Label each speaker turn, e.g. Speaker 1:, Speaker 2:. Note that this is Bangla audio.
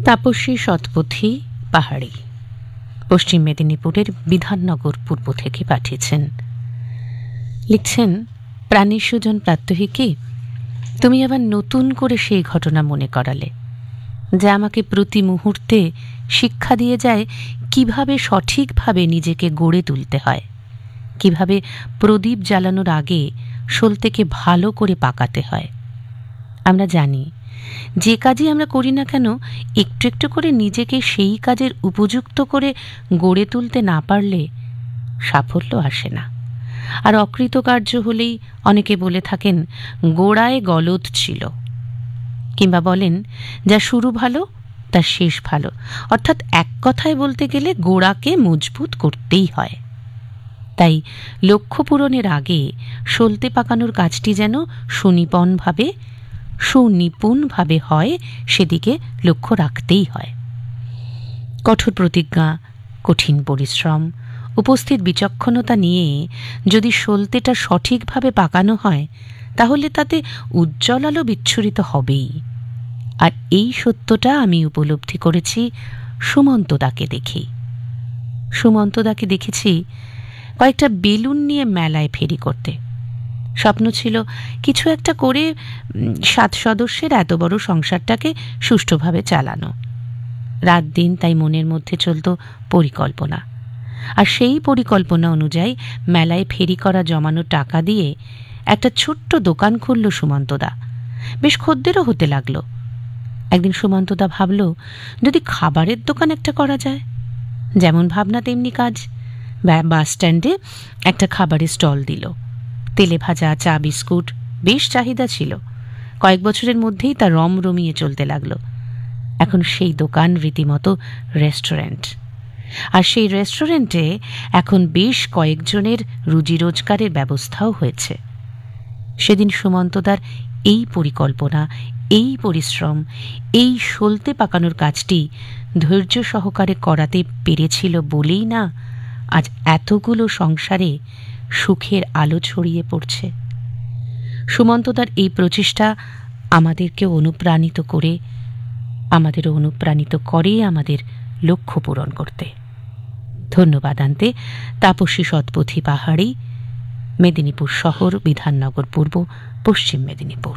Speaker 1: তাপস্বী শতপথী পাহাড়ি পশ্চিম মেদিনীপুরের বিধাননগর পূর্ব থেকে পাঠিয়েছেন। লিখছেন, প্রাণী সুজন প্রাত্যহিকে তুমি আবার নতুন করে সেই ঘটনা মনে করালে যা আমাকে প্রতি মুহূর্তে শিক্ষা দিয়ে যায় কিভাবে সঠিকভাবে নিজেকে গড়ে তুলতে হয়, কিভাবে প্রদীপ জ্বালানোর আগে সলতেকে ভালো করে পাকাতে হয়। আমরা জানি যে কাজই আমরা করি না কেন একটু একটু করে নিজেকে সেই কাজের উপযুক্ত করে গড়ে তুলতে না পারলে সাফল্য আসে না। আর অকৃতকার্য হলেই অনেকে বলে থাকেন গোড়ায় গলদ ছিল, কিংবা বলেন যা শুরু ভালো তার শেষ ভালো। অর্থাৎ এক কথায় বলতে গেলে গোড়াকে মজবুত করতেই হয়। তাই লক্ষ্য পূরণের আগে সলতে পাকানোর কাজটি যেন সুনিপুণভাবে হয় সেদিকে লক্ষ্য রাখতেই হয়। কঠোর প্রতিজ্ঞা, কঠিন পরিশ্রম, উপস্থিত বিচক্ষণতা নিয়ে যদি সলতেটা সঠিকভাবে পাকানো হয় তাহলে তাতে উজ্জ্বল আলো বিচ্ছুরিত হবেই। আর এই সত্যটা আমি উপলব্ধি করেছি সুমন্তদাকে দেখেই। সুমন্তদাকে দেখেছি কয়েকটা বেলুন নিয়ে মেলায় ফেরি করতে। স্বপ্ন ছিল কিছু একটা করে 7 সদস্যের এত বড় সংসারটাকে সুষ্ঠুভাবে চালানো। রাত দিন তাই মনের মধ্যে চলত পরিকল্পনা। আর সেই পরিকল্পনা অনুযায়ী মেলায় ফেরি করা জমানো টাকা দিয়ে একটা ছোট্ট দোকান খুলল সুমন্তদা। বেশ খদ্দেরও হতে লাগলো। একদিন সুমন্তদা ভাবল যদি খাবারের দোকান একটা করা যায়। যেমন ভাবনা তেমনি কাজ। বাস স্ট্যান্ডে একটা খাবারের স্টল দিল। তেলে ভাজা, চা, বিস্কুট বেশ চাহিদা ছিল। কয়েক বছরের মধ্যেই তা রমরমিয়ে চলতে লাগলো। এখন সেই দোকান রীতিমতো রেস্টুরেন্ট। আর সেই রেস্টুরেন্টে এখন বেশ কয়েকজনের রুজি রোজগারের ব্যবস্থাও হয়েছে। সেদিন সুমন্তদার এই পরিকল্পনা, এই পরিশ্রম, এই সলতে পাকানোর কাজটি ধৈর্য সহকারে করাতে পেরেছিল বলেই না আজ এতগুলো সংসারে সুখের আলো ছড়িয়ে পড়ছে। সুমন্তদার এই প্রচেষ্টা আমাদেরকেও অনুপ্রাণিত করে আমাদের লক্ষ্য পূরণ করতে। ধন্যবাদ আনতে তাপস্বী শতপথী পাহাড়ি, মেদিনীপুর শহর, বিধাননগর পূর্ব, পশ্চিম মেদিনীপুর।